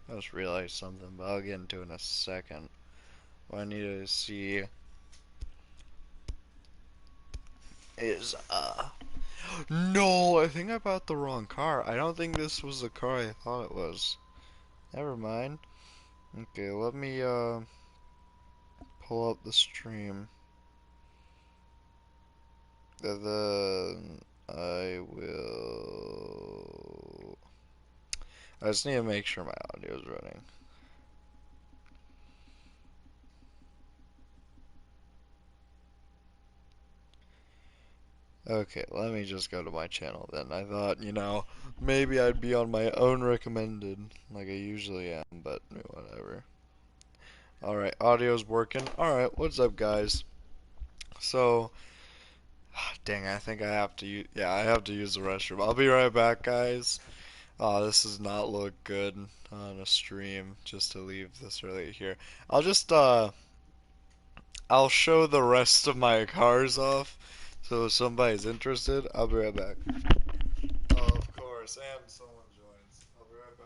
I just realized something, but I'll get into it in a second. What I need to see is, no, I think I bought the wrong car. I don't think this was the car I thought it was. Never mind. Okay, let me, pull up the stream. Then I will. I just need to make sure my audio is running. Okay, let me just go to my channel then. I thought, maybe I'd be on my own recommended, like I usually am, but whatever. Alright, audio's working. Alright, what's up, guys? So, dang, I think I have to use, yeah, I have to use the restroom. I'll be right back, guys. This does not look good on a stream, just to leave this early here. I'll just, I'll show the rest of my cars off, so if somebody's interested, I'll be right back. Oh, of course, and someone joins. I'll be right back.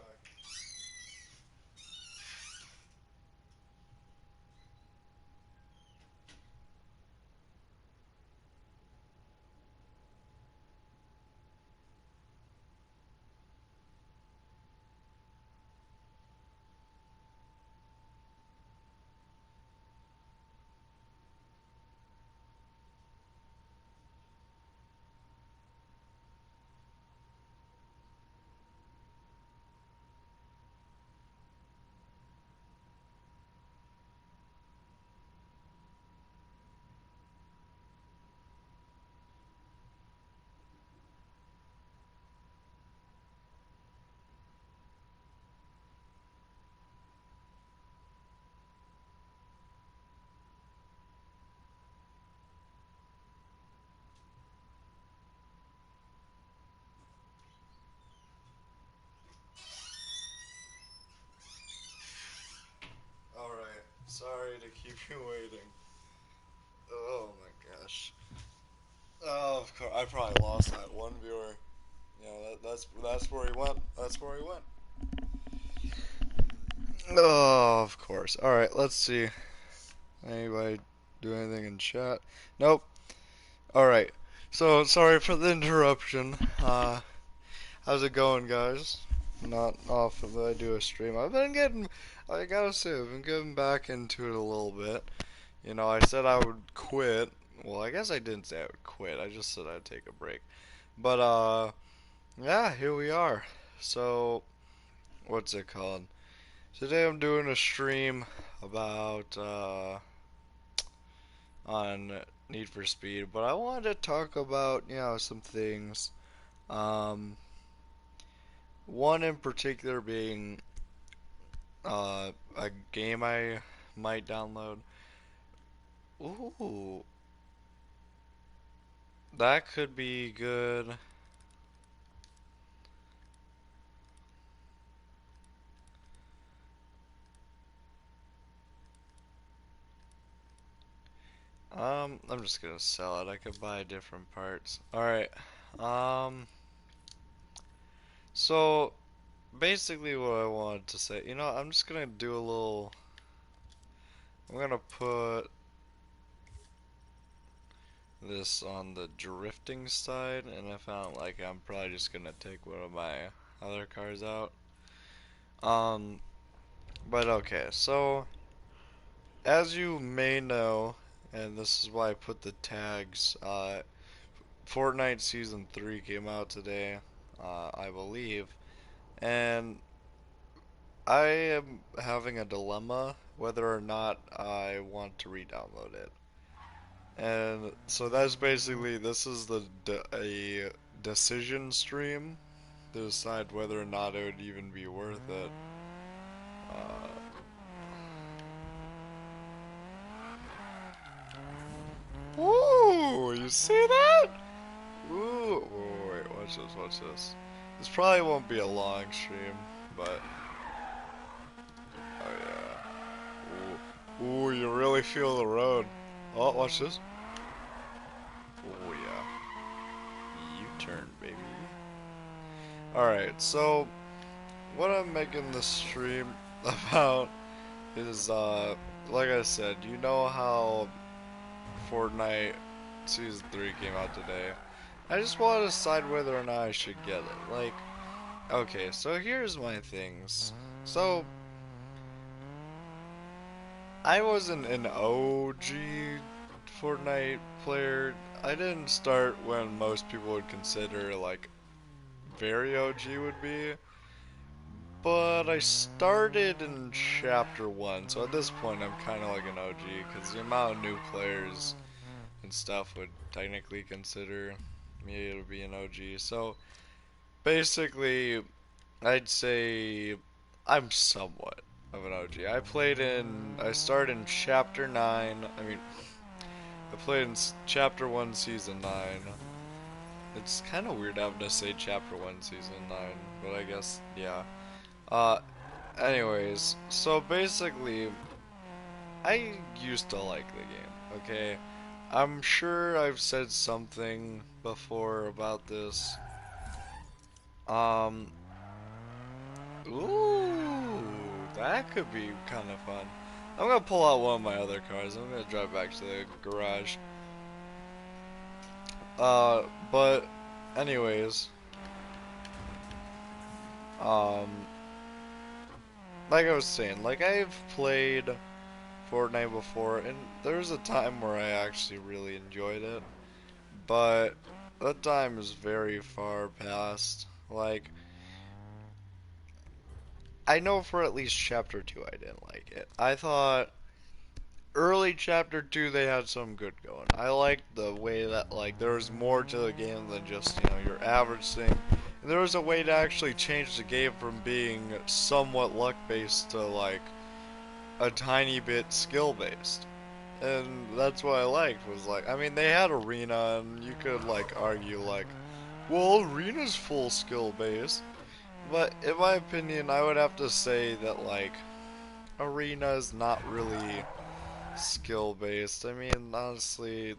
Alright, sorry to keep you waiting. Oh my gosh. Oh, of course, I probably lost that one viewer. That's where he went. That's where he went. Oh, of course. Alright, let's see. Anybody do anything in chat? Nope. Alright. So, sorry for the interruption. How's it going, guys? Not often that I do a stream. I gotta say, I've been getting back into it a little bit. I said I would quit. Well, I guess I didn't say I would quit. I just said I'd take a break. But, yeah, here we are. So, what's it called? Today I'm doing a stream about, on Need for Speed, but I wanted to talk about, some things. Um, One in particular being, a game I might download. Ooh, that could be good. I'm just gonna sell it. I could buy different parts. Alright. Um, so basically what I wanted to say, I'm just gonna do a little, I'm gonna put this on the drifting side, and I found like I'm probably just gonna take one of my other cars out. Um, but okay, so as you may know, and this is why I put the tags, Fortnite Season 3 came out today, I believe, and I am having a dilemma whether or not I want to re-download it. And so that's basically, this is a decision stream to decide whether or not it would even be worth it. Ooh, you see that? Ooh, wait, watch this, watch this. This probably won't be a long stream, but oh yeah. Ooh, you really feel the road. Oh, watch this. Oh yeah. U-turn, baby. Alright, so what I'm making this stream about is, like I said, you know how Fortnite Season 3 came out today. I just want to decide whether or not I should get it. Like, okay, so here's my things. So, I wasn't an OG Fortnite player. I didn't start when most people would consider, like, very OG would be. But I started in Chapter 1, so at this point I'm kind of like an OG, because the amount of new players and stuff would technically consider me to be an OG. So, basically, I'd say I'm somewhat of an OG. I started in Chapter 9. I played in Chapter 1, Season 9. It's kind of weird having to say Chapter 1, Season 9, but I guess, yeah. Uh, anyways, so basically, I used to like the game, okay? I'm sure I've said something before about this. Um, Ooh, that could be kind of fun. I'm gonna pull out one of my other cars. I'm gonna drive back to the garage. But anyways, um, like I was saying, like I've played Fortnite before, and there was a time where I actually really enjoyed it, but that time is very far past. Like, I know for at least Chapter 2 I didn't like it. I thought early chapter 2 they had some good going. I liked the way that like there was more to the game than just, your average thing. And there was a way to actually change the game from being somewhat luck based to like a tiny bit skill based. And that's what I liked was like they had arena and you could like argue like, well, arena's full skill based. But in my opinion, I would have to say that like arena is not really skill based. Honestly,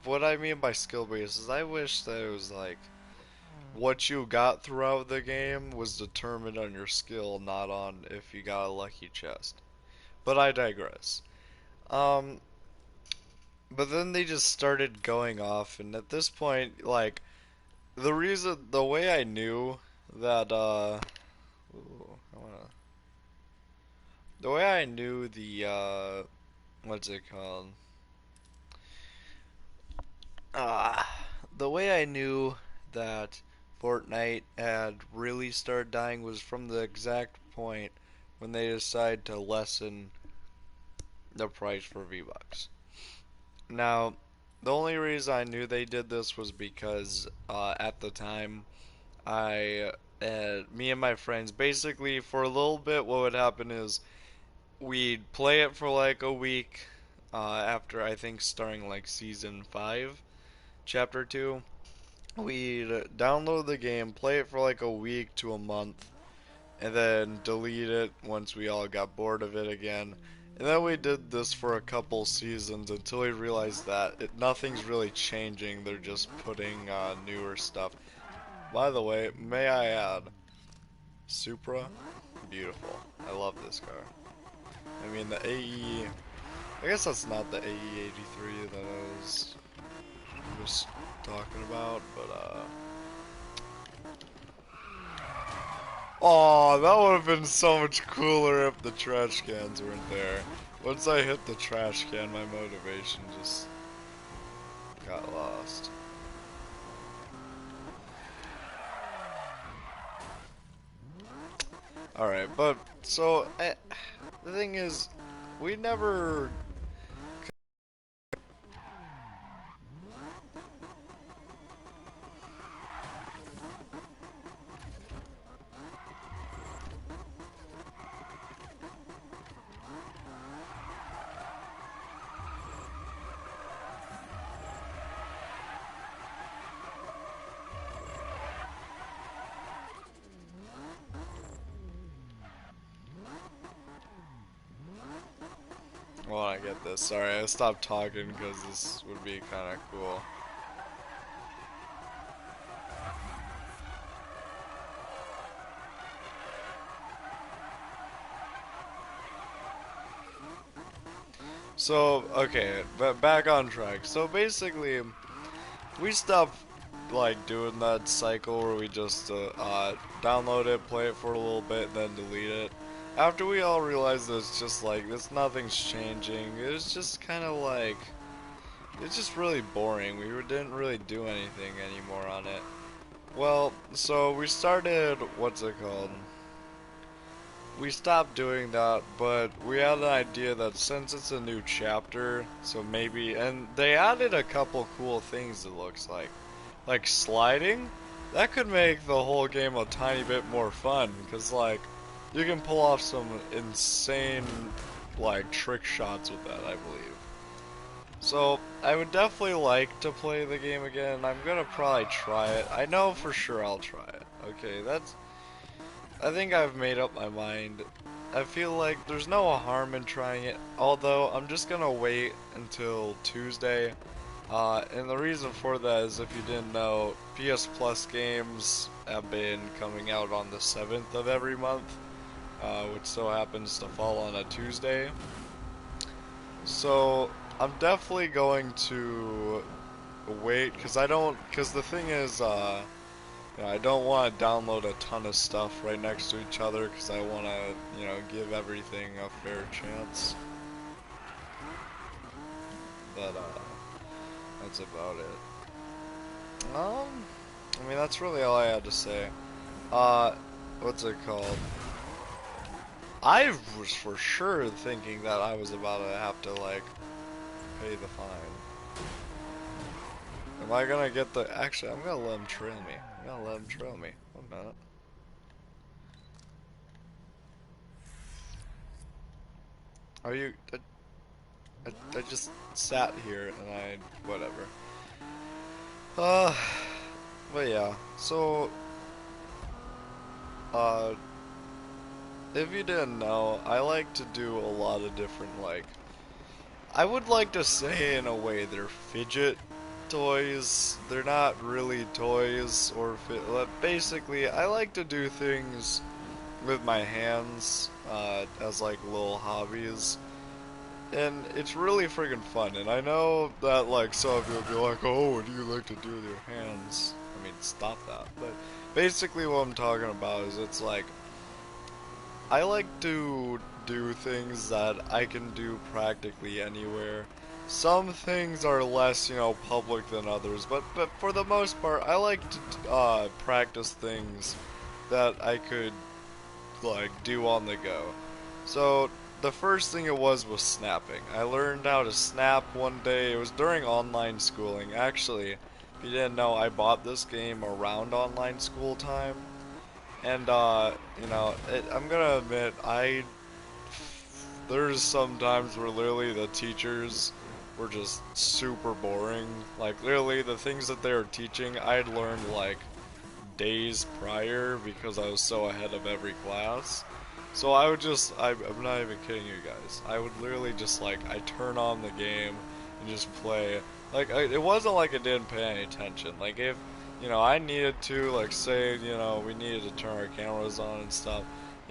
what I mean by skill based is I wish that it was like what you got throughout the game was determined on your skill, not on if you got a lucky chest. But I digress. Um, but then they just started going off, and at this point, like the way I knew that, ooh, the way I knew what's it called? The way I knew that Fortnite had really started dying was from the exact point when they decided to lessen the price for V-Bucks. Now, the only reason I knew they did this was because at the time, me and my friends, basically for a little bit, what would happen is we'd play it for like a week after I think starting like season 5, chapter 2. We'd download the game, play it for like a week to a month, and then delete it once we all got bored of it again. And then we did this for a couple seasons until we realized that nothing's really changing. They're just putting newer stuff. By the way, may I add, Supra, beautiful. I love this car. The AE, I guess that's not the AE83 that I was talking about, but oh, that would have been so much cooler if the trash cans weren't there. Once I hit the trash can, my motivation just got lost. Alright, but, so, the thing is, we never... Well, I get this. Sorry, I stopped talking because this would be kind of cool. So, okay, but back on track. So basically, we stopped like doing that cycle where we just download it, play it for a little bit, then delete it. After we all realized that it's just like this, nothing's changing. It was just kind of like it's just really boring. Didn't really do anything anymore on it. Well, so we started what's it called? We stopped doing that, but we had an idea that since it's a new chapter, so maybe, and they added a couple cool things it looks like sliding. That could make the whole game a tiny bit more fun, because like, you can pull off some insane, like, trick shots with that, I believe. So, I would definitely like to play the game again. I'm gonna probably try it. I know for sure I'll try it. Okay, I think I've made up my mind. I feel like there's no harm in trying it, although I'm just gonna wait until Tuesday. And the reason for that is, if you didn't know, PS Plus games have been coming out on the 7th of every month, which so happens to fall on a Tuesday. So I'm definitely going to wait, because the thing is, I don't want to download a ton of stuff right next to each other, because I want to, give everything a fair chance. But, that's about it. I mean, that's really all I had to say. What's it called? I was for sure thinking that I was about to have to, like, pay the fine. Am I gonna get the... Actually, I'm gonna let him trail me. I'm gonna let him trail me. One minute. Are you... I just sat here and whatever. Uh... But yeah, so... If you didn't know, I like to do a lot of different, like... I would like to say, in a way, they're fidget toys. They're not really toys or basically, I like to do things with my hands as like little hobbies, and it's really friggin' fun. And I know that like some of you will be like, "Oh, what do you like to do with your hands?" I mean, stop that. But basically, what I'm talking about is it's like I like to do things that I can do practically anywhere. Some things are less, public than others, but for the most part, I like to practice things that I could like do on the go. So the first thing it was snapping. I learned how to snap one day. It was during online schooling. Actually, if you didn't know, I bought this game around online school time. And, I'm gonna admit, there's some times where literally the teachers were just super boring. Like, literally, the things that they were teaching, I had learned, like, days prior because I was so ahead of every class. So I would I'm not even kidding you guys. I would literally just, like, I turn on the game and just play. Like, it wasn't like I didn't pay any attention. Like, if, I needed to, like, say, we needed to turn our cameras on and stuff,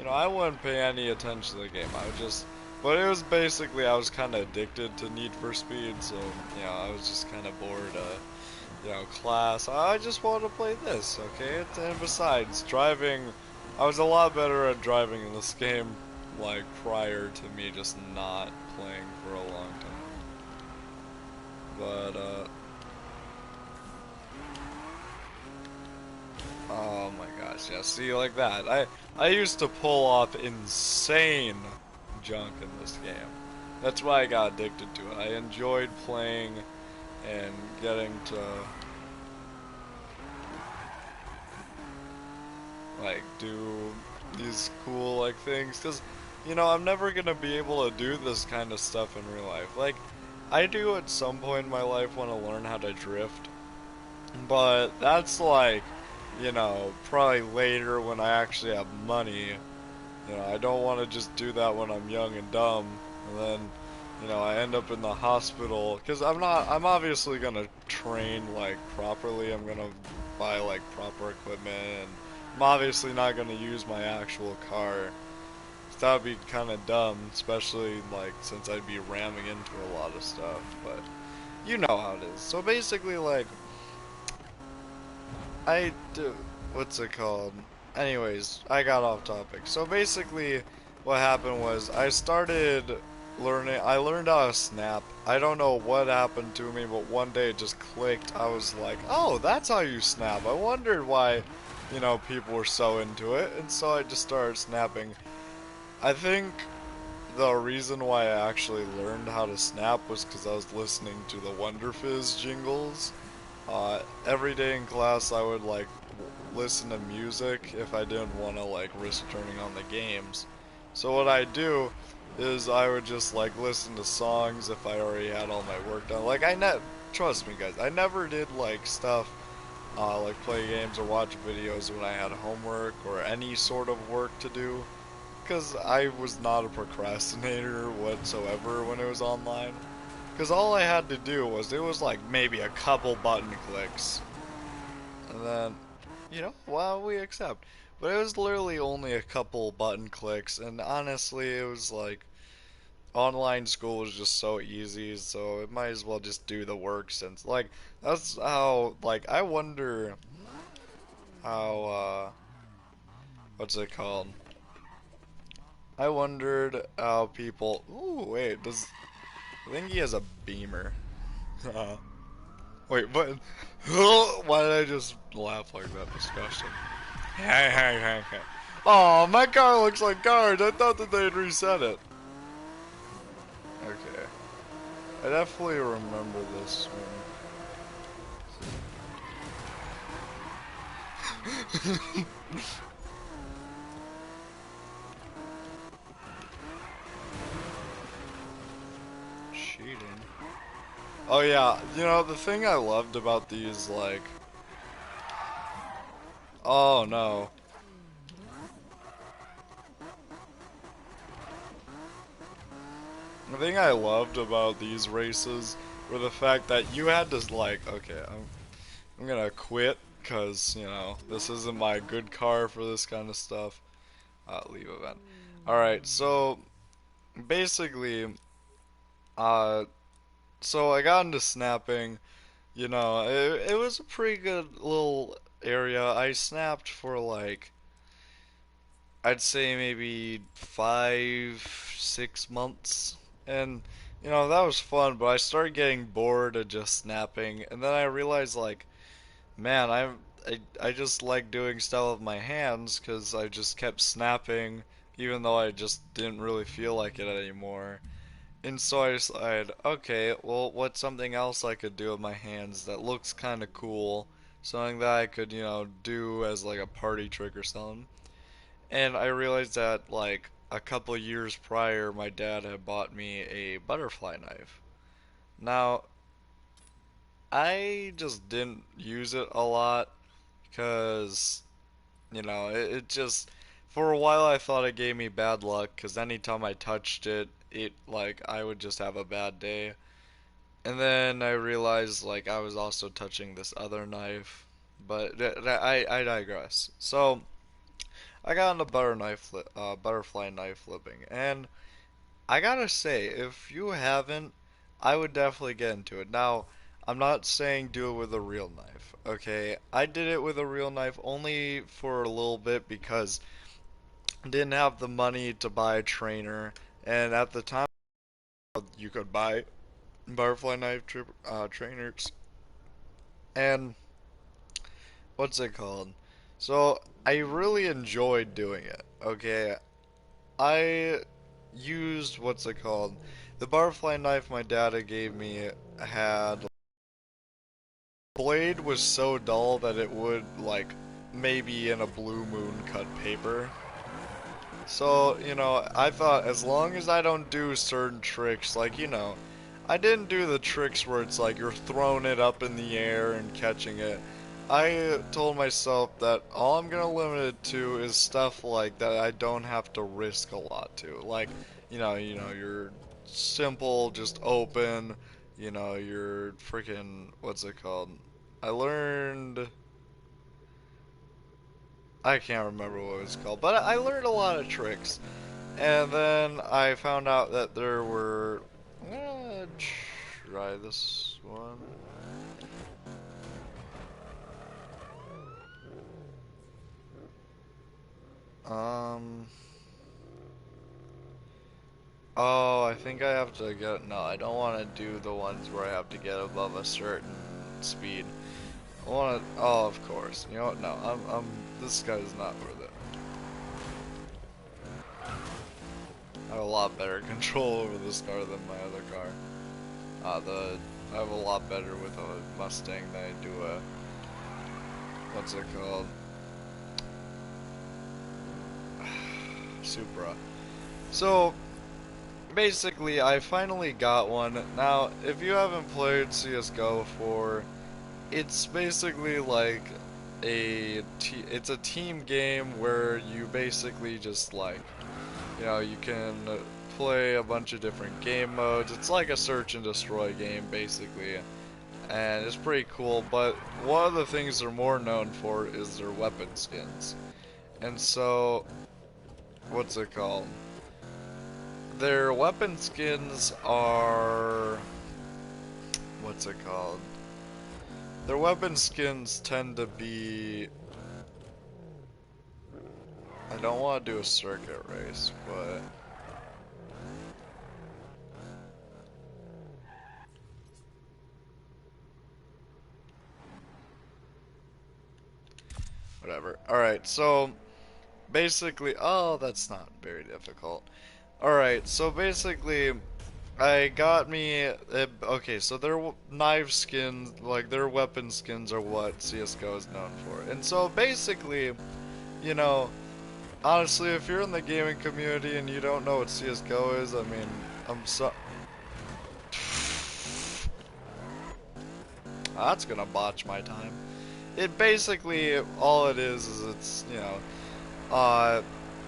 I wouldn't pay any attention to the game. I would just, but it was basically, I was kind of addicted to Need for Speed, so, I was just kind of bored, class. I just wanted to play this, okay? And besides, driving, I was a lot better at driving in this game, like, prior to me just not playing for a long time. But, oh my gosh, yeah, see, like that. I used to pull off insane junk in this game. That's why I got addicted to it. I enjoyed playing and getting to like do these cool like things, because I'm never gonna be able to do this kind of stuff in real life. Like, I do at some point in my life want to learn how to drift, but that's like, probably later when I actually have money. I don't want to just do that when I'm young and dumb, and then, I end up in the hospital, because I'm obviously gonna train, like, properly. I'm gonna buy, like, proper equipment, and I'm obviously not gonna use my actual car. That'd be kind of dumb, especially like since I'd be ramming into a lot of stuff. But you know how it is. So basically, like I do, what's it called? Anyways, I got off topic. So basically, what happened was I learned how to snap. I don't know what happened to me, but one day it just clicked. I was like, oh, that's how you snap. I wondered why, people were so into it. And so I just started snapping. I think the reason why I actually learned how to snap was because I was listening to the Wonder Fizz jingles. Every day in class, I would like listen to music if I didn't want to like risk turning on the games. So what I do is I would just like listen to songs if I already had all my work done. Like trust me guys, I never did like stuff like play games or watch videos when I had homework or any sort of work to do because I was not a procrastinator whatsoever when it was online. Because all I had to do was, it was like maybe a couple button clicks. And then, well, we accept. But it was literally only a couple button clicks. And honestly, it was like, online school was just so easy. So it might as well just do the work since, like, that's how, like, I wonder how, what's it called? I wondered how people. Ooh, wait, I think he has a beamer. Wait, but why did I just laugh like that? Disgusting. Hey, hey, hey, hey. Oh, my car looks like cars. I thought that they'd reset it. Okay. I definitely remember this one. Cheating. Oh yeah, the thing I loved about these, like, oh no. The thing I loved about these races were the fact that you had to, like, okay, I'm gonna quit because, this isn't my good car for this kind of stuff. Leave event. Alright, so basically, uh, so I got into snapping. It was a pretty good little area. I snapped for like, I'd say maybe 5, 6 months. And, that was fun, but I started getting bored of just snapping. And then I realized, like, man, I just like doing stuff with my hands because I just kept snapping even though I just didn't really feel like it anymore. And so I decided, okay, well, what's something else I could do with my hands that looks kind of cool? Something that I could, do as like a party trick or something. And I realized that like a couple years prior, my dad had bought me a butterfly knife. Now, I just didn't use it a lot because, it just, for a while I thought it gave me bad luck because anytime I touched it, like, I would just have a bad day. And then I realized, like, I was also touching this other knife. But I digress. So, I got into butterfly knife flipping. And I gotta say, if you haven't, I would definitely get into it. Now, I'm not saying do it with a real knife, okay? I did it with a real knife only for a little bit because I didn't have the money to buy a trainer, and at the time you could buy butterfly knife trainers. And what's it called? So I really enjoyed doing it. Okay, I used what's it called? The butterfly knife my dad gave me had blade was so dull that it would like maybe in a blue moon cut paper. So, I thought as long as I don't do certain tricks, like, I didn't do the tricks where it's like you're throwing it up in the air and catching it. I told myself that all I'm gonna limit it to is stuff like that I don't have to risk a lot to. Like, your simple, just open, your freaking, what's it called? I learned, I can't remember what it was called, but I learned a lot of tricks. And then I found out that there were. Try this one. Um. Oh, I think I have to get. No, I don't want to do the ones where I have to get above a certain speed. I want to. Oh, of course. You know what? No, This guy's not worth it. I have a lot better control over this car than my other car. I have a lot better with a Mustang than I do a. What's it called? Supra. So, basically, I finally got one. Now, if you haven't played CSGO before, it's basically like it's a team game where you basically just like, you can play a bunch of different game modes. It's like a search and destroy game, basically. And it's pretty cool, but one of the things they're more known for is their weapon skins. And so, what's it called? Their weapon skins are... What's it called? Their weapon skins tend to be... I don't want to do a circuit race, but... Whatever. Alright, so... Basically... Oh, that's not very difficult. Alright, so basically... I got me... Okay, so their knife skins, like their weapon skins are what CSGO is known for. And so basically, you know... Honestly, if you're in the gaming community and you don't know what CSGO is, I mean, I'm so... That's gonna botch my time. It basically, all it is it's,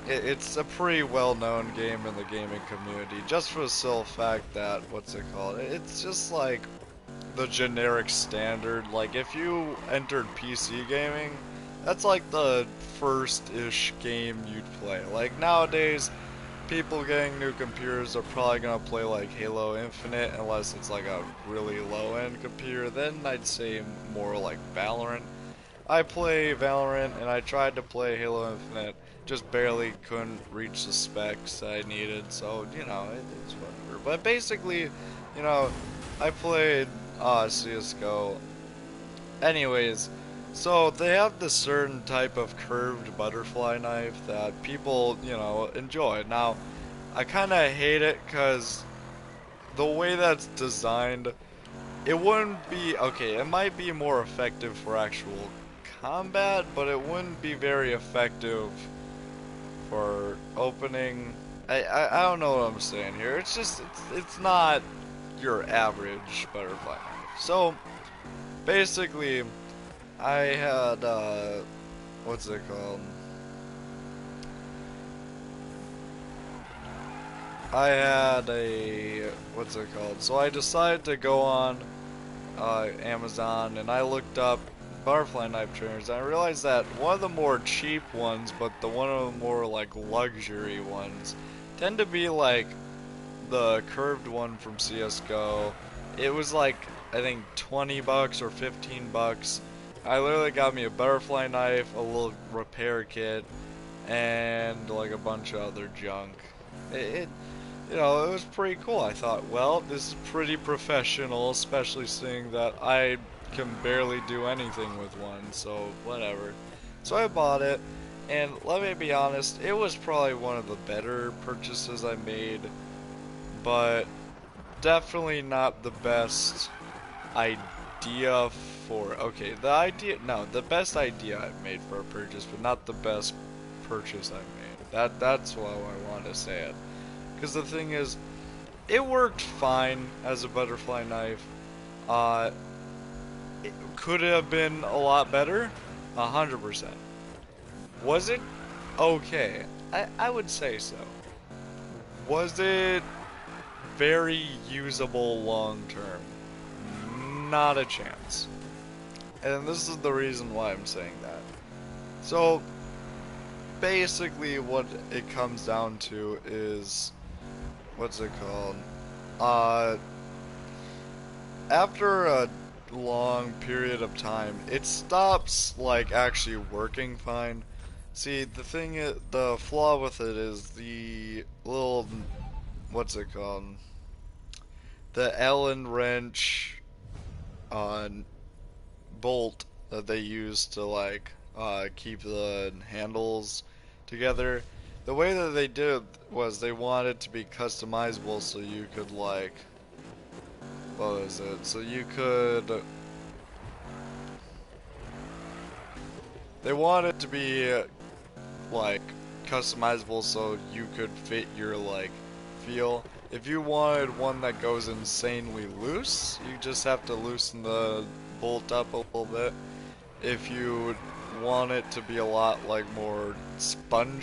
it's a pretty well-known game in the gaming community, just for the sole fact that, what's it called? It's just like the generic standard. Like, if you entered PC gaming, that's like the first-ish game you'd play. Like, nowadays, people getting new computers are probably gonna play like Halo Infinite, unless it's like a really low-end computer. Then I'd say more like Valorant. I play Valorant, and I tried to play Halo Infinite, just barely couldn't reach the specs I needed, so, it's whatever. But basically, I played CSGO. Anyways, so they have this certain type of curved butterfly knife that people, enjoy. Now, I kind of hate it because the way that's designed, it wouldn't be, okay, it might be more effective for actual combat, but it wouldn't be very effective for opening. I don't know what I'm saying here. It's just, it's not your average butterfly knife. So, basically, I had, what's it called? I had a, what's it called? So I decided to go on Amazon, and I looked up butterfly knife trimmers, and I realized that one of the more cheap ones, but the one of the more like luxury ones, tend to be like the curved one from CSGO. It was like, I think 20 bucks or 15 bucks. I literally got me a butterfly knife, a little repair kit, and like a bunch of other junk. It it was pretty cool. I thought, well, this is pretty professional, especially seeing that I can barely do anything with one, so whatever. So I bought it, and let me be honest, it was probably one of the better purchases I made, but definitely not the best idea okay, the best idea I've made for a purchase, but not the best purchase I've made. That's how I want to say it. Because the thing is, it worked fine as a butterfly knife. Uh, could it have been a lot better? 100%. Was it okay? I would say so. Was it very usable long term? Not a chance. And this is the reason why I'm saying that. So, basically what it comes down to is, what's it called? Uh, After a long period of time, it stops like actually working fine. See, the flaw with it is the little, what's it called? The Allen wrench uh, bolt that they use to like keep the handles together. The way that they did it was they wanted to be customizable so you could like, what was it? So you could, they wanted to be like customizable so you could fit your like feel. If you wanted one that goes insanely loose, you just have to loosen the bolt up a little bit. If you want it to be a lot like more spongy